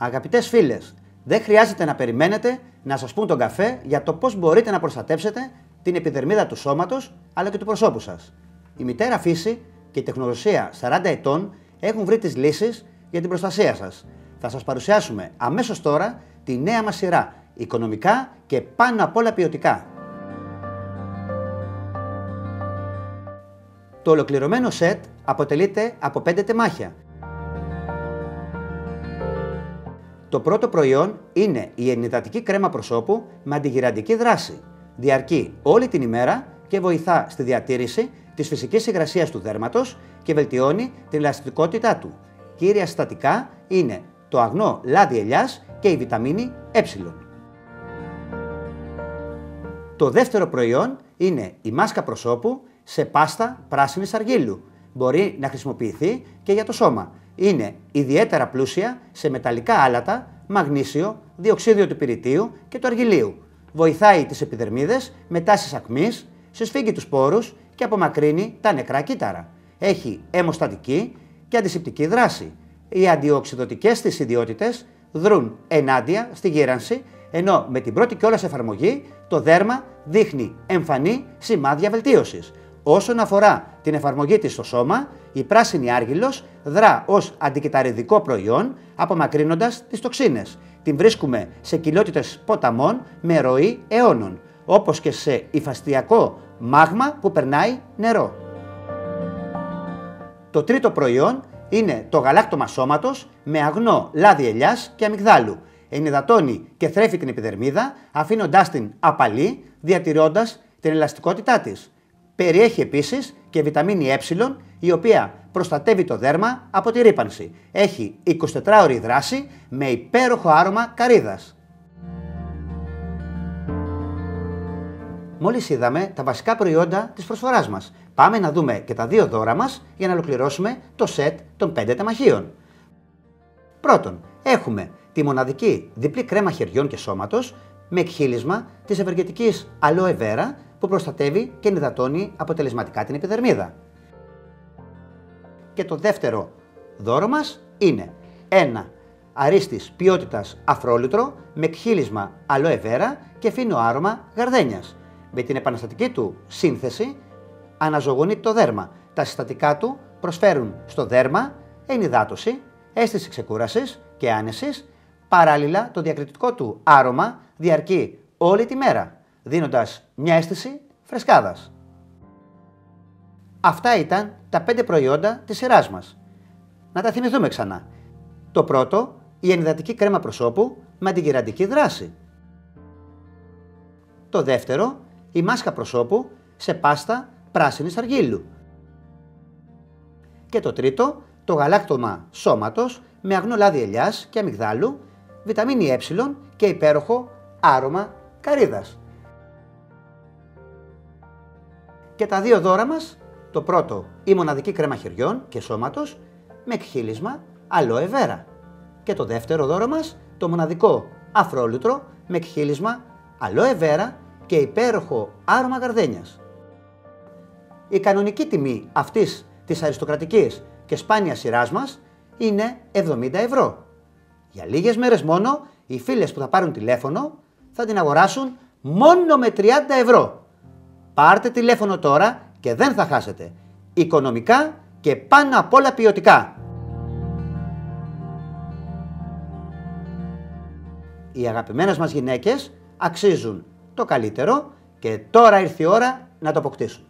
Αγαπητές φίλες, δεν χρειάζεται να περιμένετε να σας πούν τον καφέ για το πώς μπορείτε να προστατεύσετε την επιδερμίδα του σώματος αλλά και του προσώπου σας. Η μητέρα φύση και η τεχνογνωσία 40 ετών έχουν βρει τις λύσεις για την προστασία σας. Θα σας παρουσιάσουμε αμέσως τώρα τη νέα μας σειρά, οικονομικά και πάνω απ' όλα ποιοτικά. Το ολοκληρωμένο σετ αποτελείται από 5 τεμάχια. Το πρώτο προϊόν είναι η ενυδατική κρέμα προσώπου με αντιγυραντική δράση. Διαρκεί όλη την ημέρα και βοηθά στη διατήρηση της φυσικής υγρασίας του δέρματος και βελτιώνει την ελαστικότητά του. Κύρια συστατικά είναι το αγνό λάδι ελιάς και η βιταμίνη Ε. Το δεύτερο προϊόν είναι η μάσκα προσώπου σε πάστα πράσινης αργύλου. Μπορεί να χρησιμοποιηθεί και για το σώμα. Είναι ιδιαίτερα πλούσια σε μεταλλικά άλατα, μαγνήσιο, διοξείδιο του πυρητίου και του αργυλίου. Βοηθάει τις επιδερμίδες με τάσεις ακμής, συσφίγγει τους πόρους και απομακρύνει τα νεκρά κύτταρα. Έχει αιμοστατική και αντισηπτική δράση. Οι αντιοξειδωτικές της ιδιότητες δρούν ενάντια στη γύρανση, ενώ με την πρώτη κιόλας εφαρμογή το δέρμα δείχνει εμφανή σημάδια βελτίωσης. Όσον αφορά την εφαρμογή της στο σώμα, η πράσινη άργυλος δρά ως αντικυταριδικό προϊόν απομακρύνοντας τις τοξίνες. Την βρίσκουμε σε κοιλότητες ποταμών με ροή αιώνων, όπως και σε υφαστιακό μάγμα που περνάει νερό. Το τρίτο προϊόν είναι το γαλάκτωμα σώματος με αγνό λάδι ελιάς και αμυγδάλου. Ενυδατώνει και θρέφει την επιδερμίδα, αφήνοντάς την απαλή, διατηρώντας την ελαστικότητά της. Περιέχει επίσης και βιταμίνη Ε, η οποία προστατεύει το δέρμα από τη ρύπανση. Έχει 24ωρη δράση με υπέροχο άρωμα καρύδας. Μόλις είδαμε τα βασικά προϊόντα της προσφοράς μας. Πάμε να δούμε και τα δύο δώρα μας για να ολοκληρώσουμε το σετ των 5 τεμαχίων. Πρώτον, έχουμε τη μοναδική διπλή κρέμα χεριών και σώματος με εκχύλισμα της ευεργετικής Aloe Vera που προστατεύει και ενυδατώνει αποτελεσματικά την επιδερμίδα. Και το δεύτερο δώρο μας είναι ένα αρίστης ποιότητας αφρόλουτρο με εκχύλισμα Aloe Vera και φίνο άρωμα γαρδένιας. Με την επαναστατική του σύνθεση αναζωογονεί το δέρμα. Τα συστατικά του προσφέρουν στο δέρμα ενυδάτωση, αίσθηση ξεκούρασης και άνεσης. Παράλληλα, το διακριτικό του άρωμα διαρκεί όλη τη μέρα, δίνοντας μια αίσθηση φρεσκάδας. Αυτά ήταν τα 5 προϊόντα της σειράς μας. Να τα θυμηθούμε ξανά. Το πρώτο, η ενυδατική κρέμα προσώπου με αντιγυραντική δράση. Το δεύτερο, η μάσκα προσώπου σε πάστα πράσινης αργύλου. Και το τρίτο, το γαλάκτωμα σώματος με αγνό λάδι ελιάς και αμυγδάλου, βιταμίνη Ε και υπέροχο άρωμα καρύδας. Και τα δύο δώρα μας, το πρώτο η μοναδική κρέμα χεριών και σώματος με εκχύλισμα Aloe Vera. Και το δεύτερο δώρο μας, το μοναδικό αφρόλουτρο με εκχύλισμα Aloe Vera και υπέροχο άρωμα γαρδένιας. Η κανονική τιμή αυτής της αριστοκρατικής και σπάνιας σειράς μας είναι 70 ευρώ. Για λίγες μέρες μόνο, οι φίλες που θα πάρουν τηλέφωνο θα την αγοράσουν μόνο με 30 ευρώ. Πάρτε τηλέφωνο τώρα και δεν θα χάσετε. Οικονομικά και πάνω απ' όλα ποιοτικά. Οι αγαπημένες μας γυναίκες αξίζουν το καλύτερο και τώρα ήρθε η ώρα να το αποκτήσουν.